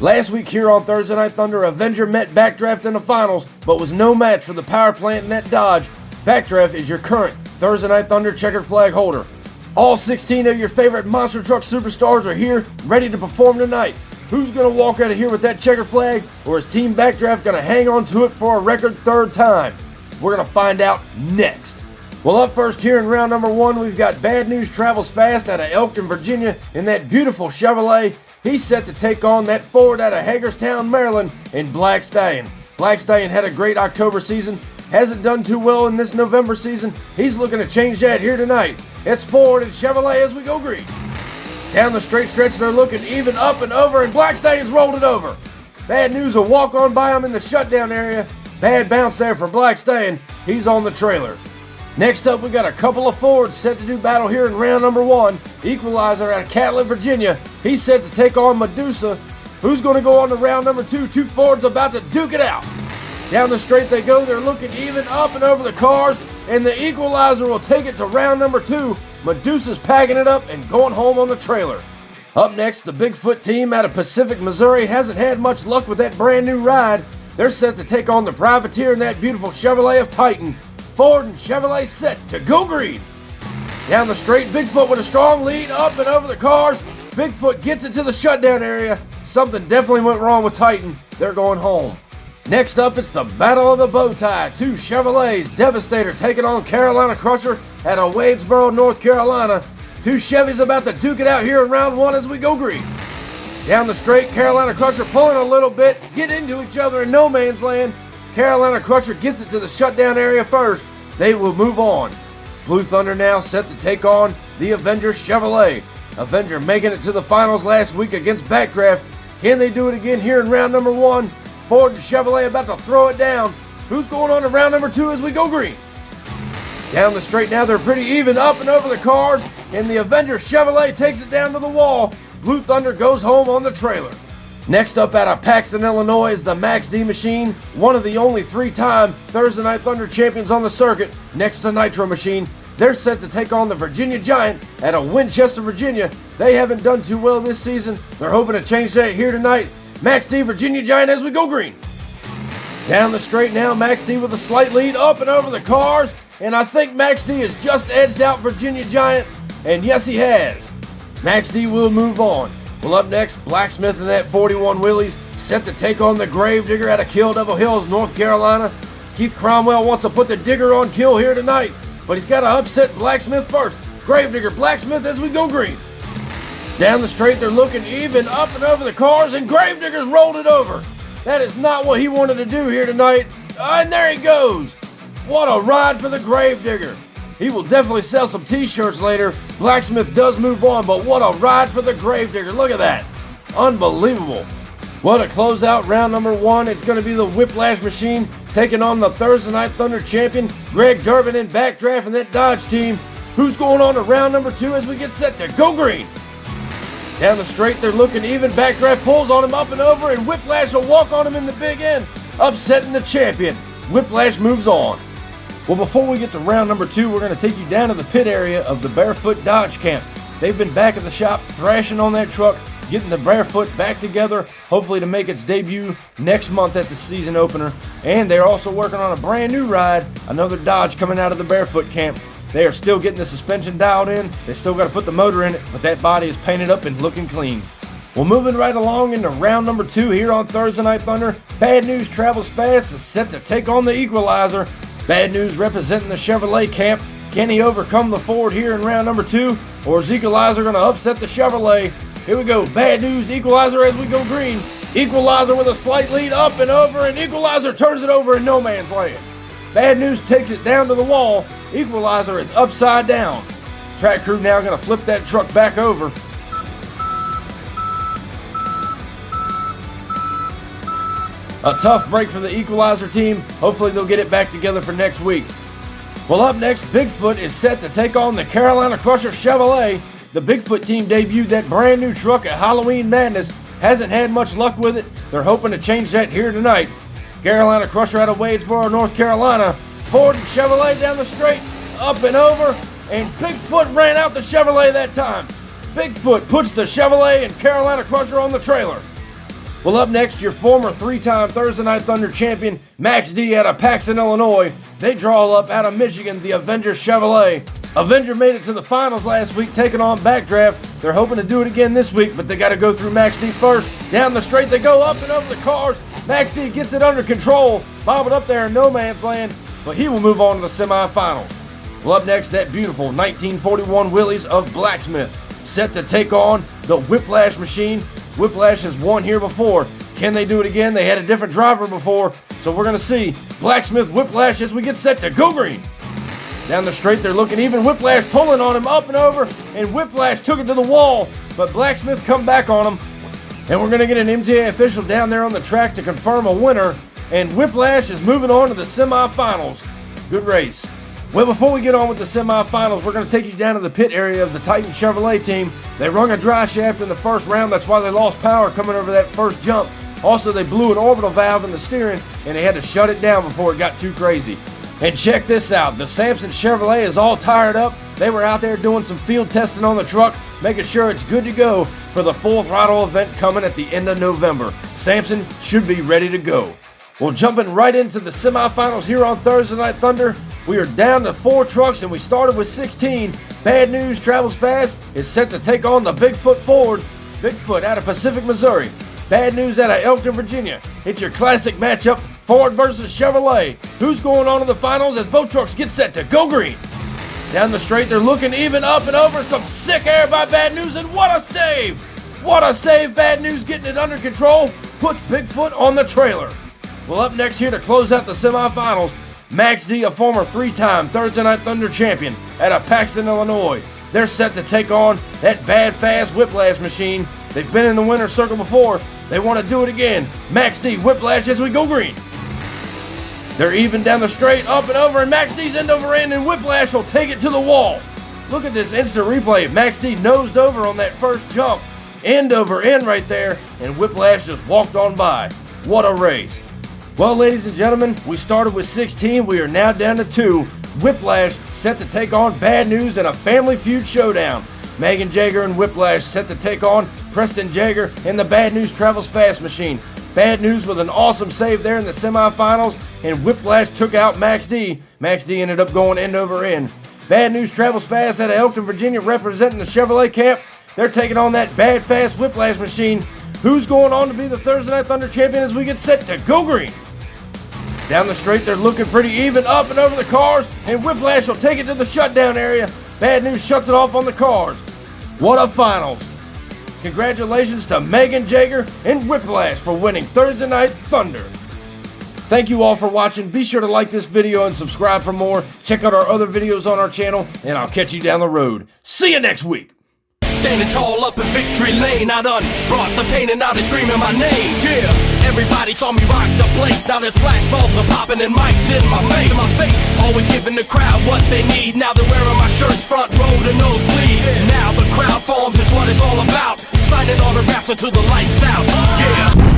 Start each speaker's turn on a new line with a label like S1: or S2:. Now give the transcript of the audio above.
S1: Last week here on Thursday Night Thunder, Avenger met Backdraft in the finals, but was no match for the power plant in that Dodge. Backdraft is your current Thursday Night Thunder checkered flag holder. All 16 of your favorite monster truck superstars are here, ready to perform tonight. Who's going to walk out of here with that checkered flag, or is Team Backdraft going to hang on to it for a record third time? We're going to find out next. Well, up first here in round number one, we've got Bad News Travels Fast out of Elkton, Virginia, in that beautiful Chevrolet. He's set to take on that Ford out of Hagerstown, Maryland, in Black Stallion. Black Stallion had a great October season, hasn't done too well in this November season. He's looking to change that here tonight. It's Ford and Chevrolet as we go green. Down the straight stretch, they're looking even up and over, and Black Stallion's rolled it over. Bad News will walk on by him in the shutdown area. Bad bounce there for Black Stallion. He's on the trailer. Next up, we got a couple of Fords set to do battle here in round number one. Equalizer out of Catlett, Virginia. He's set to take on Medusa. Who's going to go on to round number two? Two Fords about to duke it out. Down the straight they go. They're looking even up and over the cars, and the Equalizer will take it to round number two. Medusa's packing it up and going home on the trailer. Up next, the Bigfoot team out of Pacific, Missouri hasn't had much luck with that brand new ride. They're set to take on the Privateer in that beautiful Chevrolet of Titan. Ford and Chevrolet set to go green. Down the straight, Bigfoot with a strong lead up and over the cars. Bigfoot gets it to the shutdown area. Something definitely went wrong with Titan. They're going home. Next up, it's the Battle of the Bowtie. Two Chevrolets, Devastator taking on Carolina Crusher out of Wadesboro, North Carolina. Two Chevys about to duke it out here in round one as we go green. Down the straight, Carolina Crusher pulling a little bit, get into each other in no man's land. Carolina Crusher gets it to the shutdown area first. They will move on. Blue Thunder now set to take on the Avenger Chevrolet. Avenger making it to the finals last week against Backdraft. Can they do it again here in round number one? Ford and Chevrolet about to throw it down. Who's going on to round number two as we go green? Down the straight now, they're pretty even up and over the cars, and the Avenger Chevrolet takes it down to the wall. Blue Thunder goes home on the trailer. Next up out of Paxton, Illinois is the Max D Machine, one of the only three-time Thursday Night Thunder champions on the circuit, next to Nitro Machine. They're set to take on the Virginia Giant out of Winchester, Virginia. They haven't done too well this season. They're hoping to change that here tonight. Max D, Virginia Giant as we go green. Down the straight now, Max D with a slight lead up and over the cars, and I think Max D has just edged out Virginia Giant, and yes he has. Max D will move on. Well, up next, Blacksmith in that 41 Willys, set to take on the Gravedigger out of Kill Devil Hills, North Carolina. Keith Cromwell wants to put the Digger on kill here tonight, but he's got to upset Blacksmith first. Gravedigger, Blacksmith as we go green. Down the straight, they're looking even up and over the cars, and Gravedigger's rolled it over. That is not what he wanted to do here tonight. And there he goes. What a ride for the Gravedigger. He will definitely sell some t-shirts later. Blacksmith does move on, but what a ride for the Gravedigger. Look at that. Unbelievable. Well, to close out round number one, it's going to be the Whiplash Machine taking on the Thursday Night Thunder champion, Greg Durbin in Backdraft and that Dodge team. Who's going on to round number two as we get set to go green? Down the straight, they're looking even. Backdraft pulls on him up and over, and Whiplash will walk on him in the big end, upsetting the champion. Whiplash moves on. Well, before we get to round number two, we're going to take you down to the pit area of the Barefoot Dodge Camp. They've been back at the shop, thrashing on that truck, getting the Barefoot back together, hopefully to make its debut next month at the season opener. And they're also working on a brand new ride, another Dodge coming out of the Barefoot Camp. They are still getting the suspension dialed in. They still got to put the motor in it, but that body is painted up and looking clean. Well, moving right along into round number two here on Thursday Night Thunder, Bad News Travels Fast is set to take on the Equalizer. Bad News representing the Chevrolet camp. Can he overcome the Ford here in round number two, or is Equalizer going to upset the Chevrolet? Here we go. Bad News, Equalizer as we go green. Equalizer with a slight lead up and over, and Equalizer turns it over in no man's land. Bad News takes it down to the wall. Equalizer is upside down. Track crew now going to flip that truck back over. A tough break for the Equalizer team. Hopefully they'll get it back together for next week. Well, up next, Bigfoot is set to take on the Carolina Crusher Chevrolet. The Bigfoot team debuted that brand new truck at Halloween Madness. Hasn't had much luck with it. They're hoping to change that here tonight. Carolina Crusher out of Wadesboro, North Carolina. Ford and Chevrolet down the straight, up and over, and Bigfoot ran out the Chevrolet that time. Bigfoot puts the Chevrolet and Carolina Crusher on the trailer. Well, up next, your former 3-time Thursday Night Thunder champion, Max D out of Paxton, Illinois. They draw up out of Michigan, the Avenger Chevrolet. Avenger made it to the finals last week, taking on Backdraft. They're hoping to do it again this week, but they got to go through Max D first. Down the straight they go, up and over the cars. Max D gets it under control, bobbing up there in no man's land, but he will move on to the semifinals. Well, up next, that beautiful 1941 Willys of Blacksmith, set to take on the Whiplash machine. Whiplash has won here before. Can they do it again? They had a different driver before, so we're going to see Blacksmith Whiplash as we get set to go green. Down the straight, they're looking even. Whiplash pulling on him up and over, and Whiplash took it to the wall, but Blacksmith come back on him. And we're going to get an MTA official down there on the track to confirm a winner, and Whiplash is moving on to the semifinals. Good race. Well, before we get on with the semifinals, we're going to take you down to the pit area of the Titan Chevrolet team. They rung a dry shaft in the first round. That's why they lost power coming over that first jump. Also, they blew an orbital valve in the steering, and they had to shut it down before it got too crazy. And check this out. The Samson Chevrolet is all tired up. They were out there doing some field testing on the truck, making sure it's good to go for the full throttle event coming at the end of November. Samson should be ready to go. Well, jumping right into the semifinals here on Thursday Night Thunder, we are down to 4 trucks and we started with 16. Bad News Travels Fast is set to take on the Bigfoot Ford. Bigfoot out of Pacific, Missouri. Bad News out of Elkton, Virginia. It's your classic matchup, Ford versus Chevrolet. Who's going on to the finals as both trucks get set to go green? Down the straight, they're looking even, up and over. Some sick air by Bad News, and what a save! What a save, Bad News getting it under control. Puts Bigfoot on the trailer. Well, up next here to close out the semifinals, Max D, a former 3-time Thursday Night Thunder champion out of Paxton, Illinois. They're set to take on that bad, fast Whiplash machine. They've been in the winner's circle before. They want to do it again. Max D, Whiplash as we go green. They're even down the straight, up and over, and Max D's end over end, and Whiplash will take it to the wall. Look at this instant replay. Max D nosed over on that first jump, end over end right there, and Whiplash just walked on by. What a race. Well, ladies and gentlemen, we started with 16. We are now down to 2. Whiplash set to take on Bad News in a Family Feud showdown. Megan Jagger and Whiplash set to take on Preston Jagger and the Bad News Travels Fast machine. Bad News with an awesome save there in the semifinals, and Whiplash took out Max D. Max D ended up going end over end. Bad News Travels Fast out of Elkton, Virginia, representing the Chevrolet camp. They're taking on that bad, fast Whiplash machine. Who's going on to be the Thursday Night Thunder champion as we get set to go green? Down the straight, they're looking pretty even, up and over the cars, and Whiplash will take it to the shutdown area. Bad News shuts it off on the cars. What a finals. Congratulations to Megan Jagger and Whiplash for winning Thursday Night Thunder. Thank you all for watching. Be sure to like this video and subscribe for more. Check out our other videos on our channel, and I'll catch you down the road. See you next week.
S2: Standing tall up in victory lane, I done brought the pain and now they screaming my name. Yeah, everybody saw me rock the place. Now there's flashbulbs are popping and mics in my face. Always giving the crowd what they need. Now they're wearing my shirts front row to nosebleed. Now the crowd forms is what it's all about. Signing autographs until the lights out. Yeah.